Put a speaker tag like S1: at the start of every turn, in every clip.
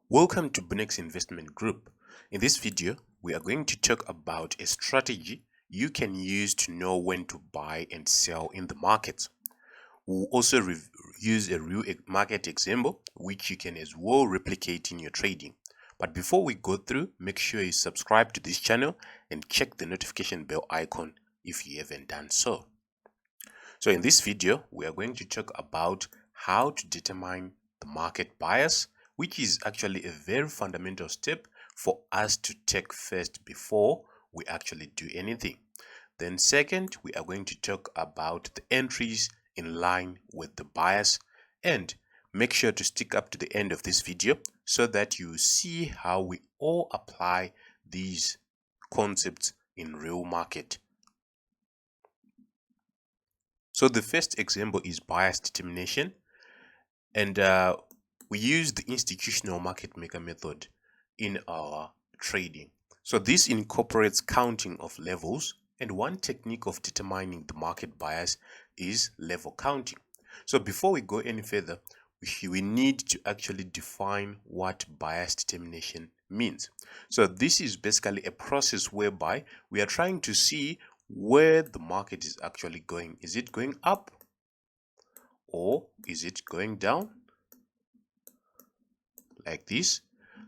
S1: Welcome to Bunnex Investment Group. In this video, we are going to talk about a strategy you can use to know when to buy and sell in the market. We'll also use a real market example, which you can as well replicate in your trading. But before we go through, make sure you subscribe to this channel and check the notification bell icon if you haven't done so. So in this video, we are going to talk about how to determine the market bias, which is actually a very fundamental step for us to take first before we actually do anything. Then second, we are going to talk about the entries in line with the bias, and make sure to stick up to the end of this video so that you see how we all apply these concepts in real market. So the first example is bias determination, and we use the institutional market maker method in our trading. So this incorporates counting of levels, and one technique of determining the market bias is level counting. So before we go any further, we need to actually define what bias determination means. So this is basically a process whereby we are trying to see where the market is actually going. Is it going up or is it going down? Like this.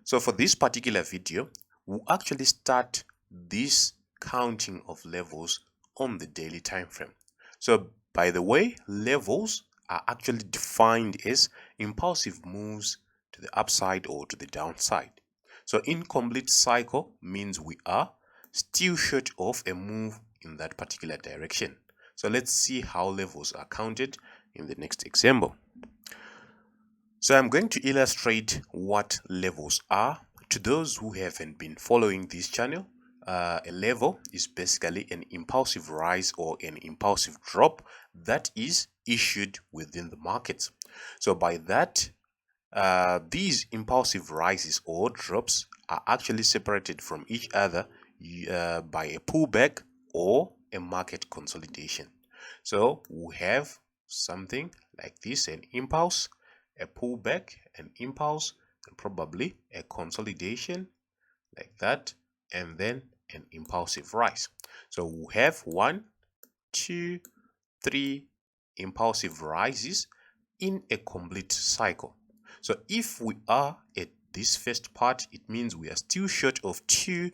S1: So for this particular video, we'll actually start this counting of levels on the daily time frame. So by the way, levels are actually defined as impulsive moves to the upside or to the downside. So incomplete cycle means we are still short of a move in that particular direction. So let's see how levels are counted in the next example. So I'm going to illustrate what levels are. To those who haven't been following this channel, a level is basically an impulsive rise or an impulsive drop that is issued within the market. So by that, these impulsive rises or drops are actually separated from each other by a pullback or a market consolidation. So we have something like this, an impulse, a pullback, an impulse, and probably a consolidation like that, and then an impulsive rise. So we have 1, 2, 3 impulsive rises in a complete cycle. So if we are at this first part, it means we are still short of 2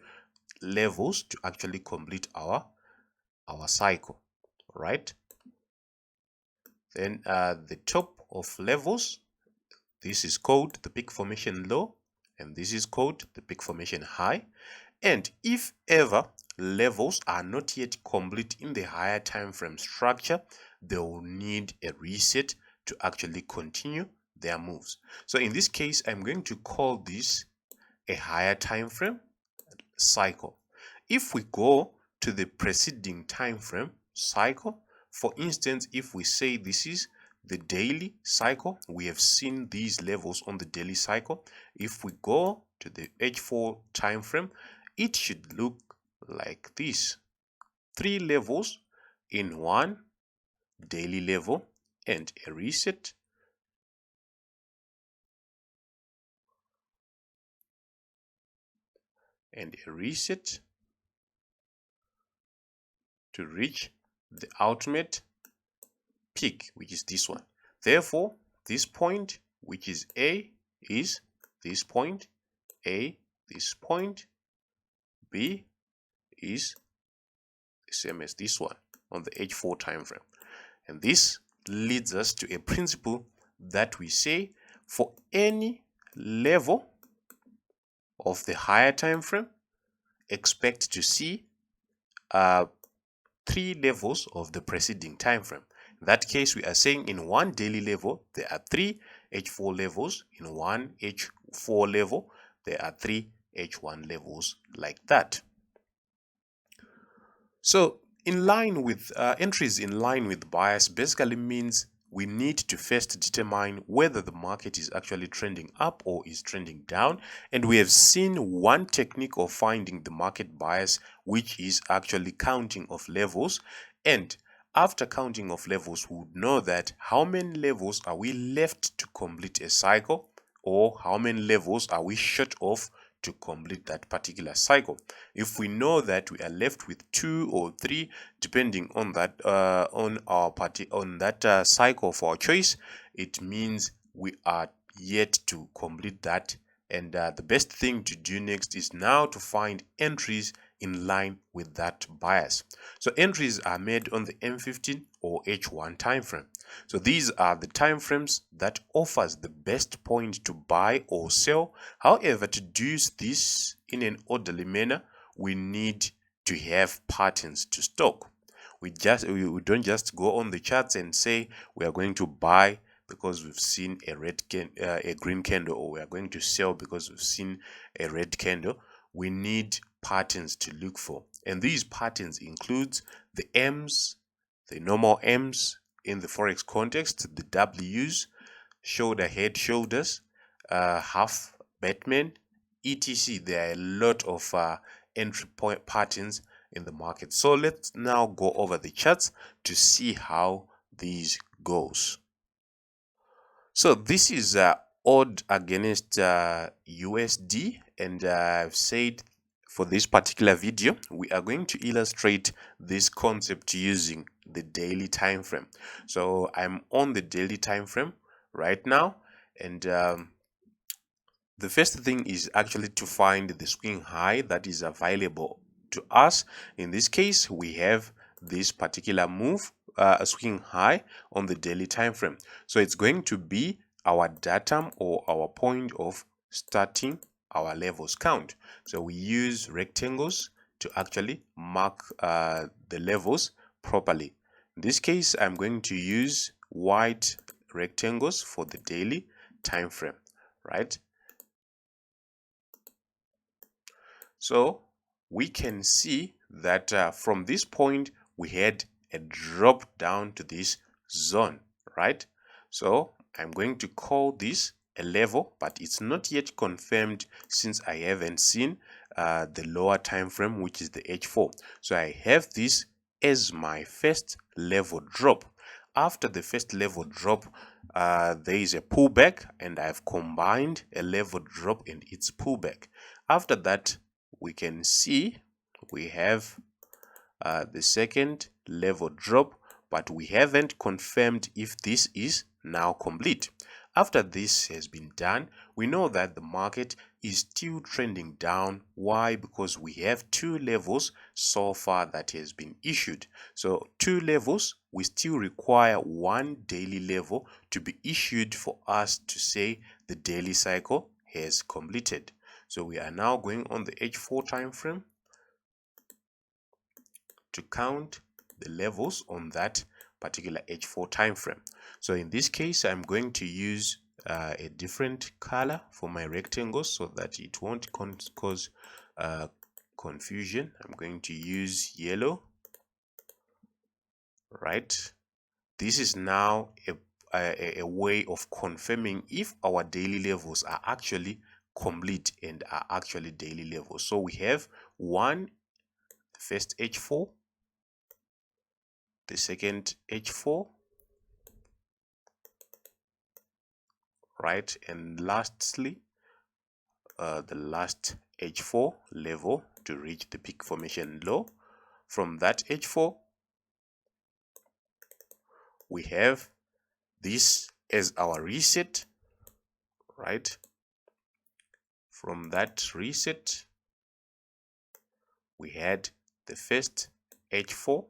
S1: levels to actually complete our cycle, right? Then the top of levels, this is called the peak formation low, and this is called the peak formation high. And if ever levels are not yet complete in the higher time frame structure, they will need a reset to actually continue their moves. So in this case, I'm going to call this a higher time frame cycle. If we go to the preceding time frame cycle, for instance, if we say this is the daily cycle, we have seen these levels on the daily cycle. If we go to the H4 time frame, it should look like this: 3 levels in one daily level and a reset, and a reset to reach the ultimate peak, which is this one. Therefore, this point, which is A, is this point, A, this point, B is the same as this one on the H4 time frame. And this leads us to a principle that we say for any level of the higher time frame, expect to see 3 levels of the preceding time frame. In that case, we are saying in one daily level, there are 3 H4 levels. In one H4 level, there are 3 H1 levels, like that. So in line with entries in line with bias basically means we need to first determine whether the market is actually trending up or is trending down. And we have seen one technique of finding the market bias, which is actually counting of levels. And after counting of levels, we would know that how many levels are we left to complete a cycle, or how many levels are we short of to complete that particular cycle. If we know that we are left with 2 or 3, depending on that on that cycle of our choice, it means we are yet to complete that. And the best thing to do next is now to find entries in line with that bias. So entries are made on the M15 or H1 time frame. So these are the time frames that offers the best point to buy or sell. However, to do this in an orderly manner, we need to have patterns to stock. We don't just go on the charts and say we are going to buy because we've seen a green candle, or we are going to sell because we've seen a red candle. We need patterns to look for, and these patterns include the M's, the normal M's in the forex context, the W's, shoulder, head, shoulders, half, Batman, etc. There are a lot of entry point patterns in the market. So let's now go over the charts to see how these goes. So this is odd against USD, and I've said for this particular video we are going to illustrate this concept using the daily time frame. So I'm on the daily time frame right now, and the first thing is actually to find the swing high that is available to us. In this case, we have this particular move, a swing high on the daily time frame. So it's going to be our datum or our point of starting our levels count. So we use rectangles to actually mark the levels properly. In this case, I'm going to use white rectangles for the daily time frame, right? So we can see that from this point we had a drop down to this zone, right? So I'm going to call this a level, but it's not yet confirmed since I haven't seen the lower time frame, which is the H4. So I have this as my first level drop. After the first level drop, there is a pullback, and I've combined a level drop and its pullback. After that, we can see we have the second level drop, but we haven't confirmed if this is now complete. After this has been done, we know that the market is still trending down. Why? Because we have 2 levels so far that has been issued. So 2 levels, we still require 1 daily level to be issued for us to say the daily cycle has completed. So we are now going on the H4 time frame to count the levels on that particular H4 time frame. So in this case, I'm going to use a different color for my rectangles so that it won't cause confusion. I'm going to use yellow, right? This is now a way of confirming if our daily levels are actually complete and are actually daily levels. So we have one, first H4, the second H4, right, and lastly the last H4 level to reach the peak formation low. From that H4 we have this as our reset, right? From that reset we had the first H4,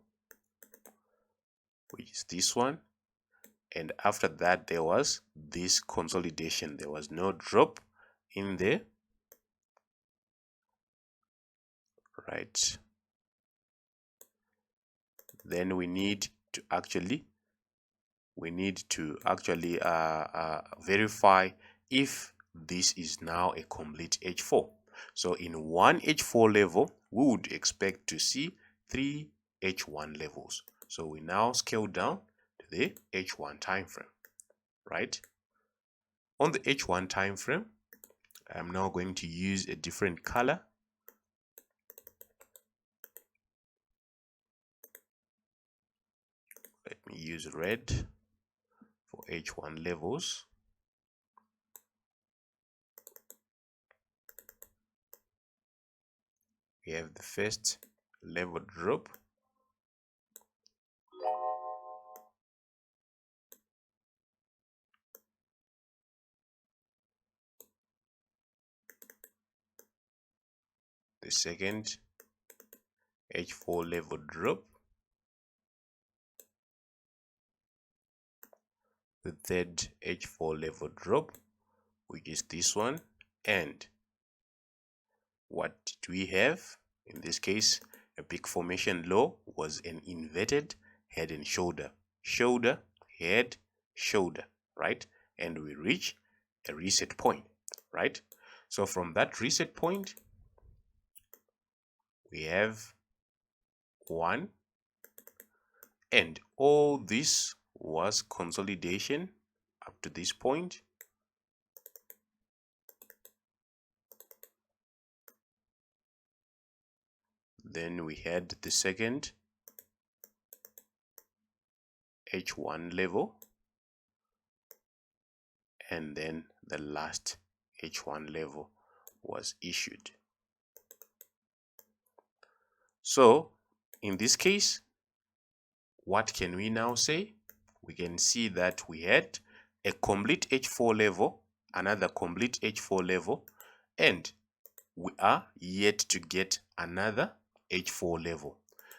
S1: which is this one, and after that there was this consolidation. There was no drop in there, right? Then we need to actually verify if this is now a complete H4. So in one H4 level we would expect to see 3 H1 levels. So we now scale down to the H1 time frame, right? On the H1 time frame, I'm now going to use a different color. Let me use red for H1 levels. We have the first level drop, the second H4 level drop, the third H4 level drop, which is this one, and what did we have? In this case, a big formation low was an inverted head and shoulder, shoulder, head, shoulder, right? And we reach a reset point, right? So from that reset point, we have one, and all this was consolidation up to this point. Then we had the second H1 level, and then the last H1 level was issued. So in this case, what can we now say? We can see that we had a complete H4 level, another complete H4 level, and we are yet to get another H4 level.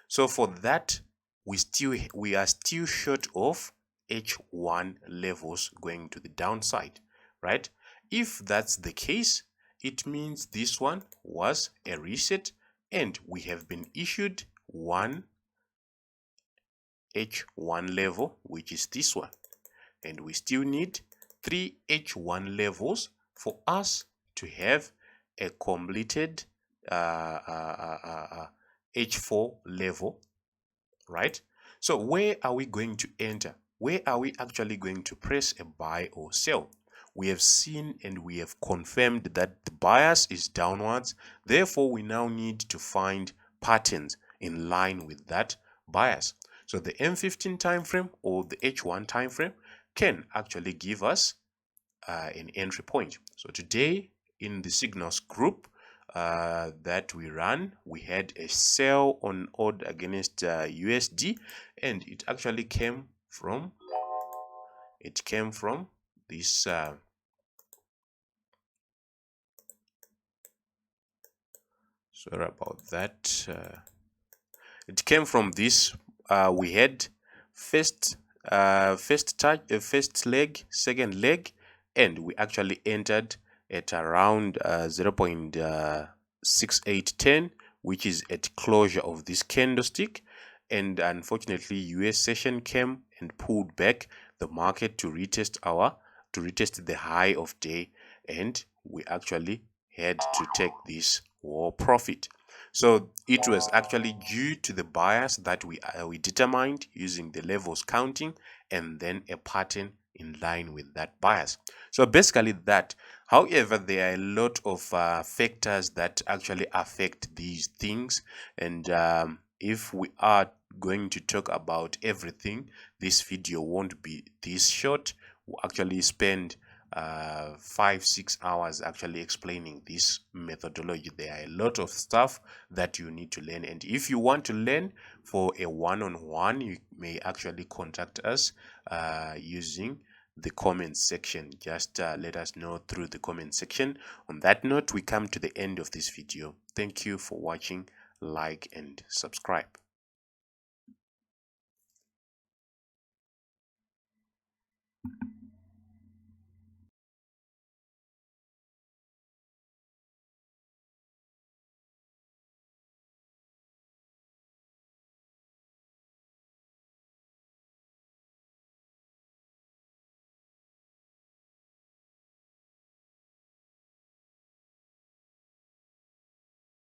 S1: So for that, we are still short of H1 levels going to the downside, right? If that's the case, it means this one was a reset and we have been issued one H1 level, which is this one, and we still need 3 H1 levels for us to have a completed H4 level, right? So where are we going to enter? Where are we actually going to press a buy or sell? We have seen and we have confirmed that the bias is downwards. Therefore, we now need to find patterns in line with that bias. So the M15 time frame or the H1 time frame can actually give us an entry point. So today in the signals group that we ran, we had a sell on odd against USD, and it actually came from this sorry about that. It came from this. We had first leg, second leg, and we actually entered at around 0.6810, which is at closure of this candlestick. And unfortunately, US session came and pulled back the market to retest the high of day, and we actually had to take this war profit. So it was actually due to the bias that we determined using the levels counting and then a pattern in line with that bias. So basically that. However, there are a lot of factors that actually affect these things, and if we are going to talk about everything, this video won't be this short. We'll actually spend 5-6 hours actually explaining this methodology. There are a lot of stuff that you need to learn, and if you want to learn for a one-on-one, you may actually contact us using the comment section. Just let us know through the comment section. On that note, we come to the end of this video. Thank you for watching. Like and subscribe.